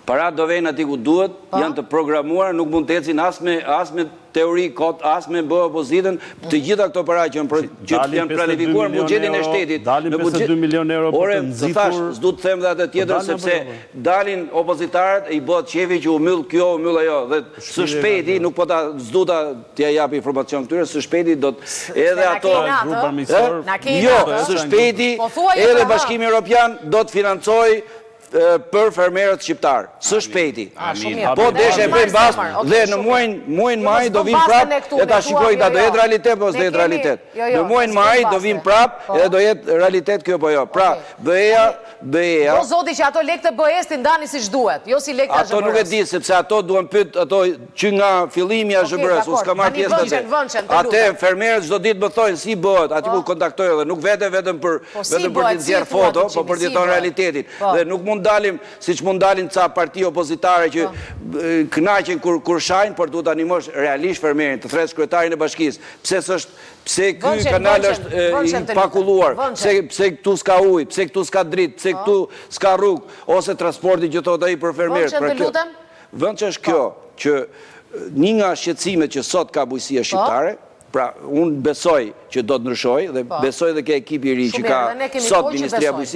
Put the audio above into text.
Parat do vejnë ati ku duhet, janë të programuar, nuk mund të ecin as me teori kot, as me bë opozitën, të gjitha këto para që janë planifikuar në buxhetin e shtetit. Dalin 52 milion euro për të nxitur. S'du të them dhe atë tjetër, sepse dalin opozitarët, i bëhet qefi që u myll kjo, u myll ajo, dhe së shpejti, nuk po ta s'du ta t'ja jap informacion këtyre, së shpejti do të edhe ato. Jo, së shpejti edhe Bashkimi Evropian do të financojë për fermerët shqiptar, së shpejti. Po deshe e bëjmë basmë dhe në muajin maj do vim prap, e ta shikoj da do jetë realitet, po s'do jetë realitet. Në muajin maj do vim prap, edhe do jetë realitet kjo po jo. Pra, BE-ja... Po zoti që ato lekë të BE-s të ndani si shduhet, jo si lekë të Ato nuk e di, sepse ato duhen pyet, ato që nga fillimi a zhëbërës, u s'ka marrë pjesë të te. Ate, fermerët çdo ditë më thojnë si bëhet, ati ku kontaktoj edhe, nuk vetëm për të nxjerrë foto, po për të jeton realitetin. Dhe nuk mund dalim, si që mund dalim ca parti opozitare që kënaqen kur shajnë, por duhet animosh realisht fermerin, të thresë kryetarin e bashkisë. Pse ky kanal është i pakulluar, pse këtu s'ka ujë, pse këtu s'ka dritë, pse këtu s'ka rrugë, ose transporti që thot ai për fermerët. Vënd që është kjo, që një nga shqetësimet që sot ka bujësia shqiptare, pra unë besoj që do të ndryshoj, dhe besoj dhe ke ekipi i ri që ka sot Ministria Bujësia,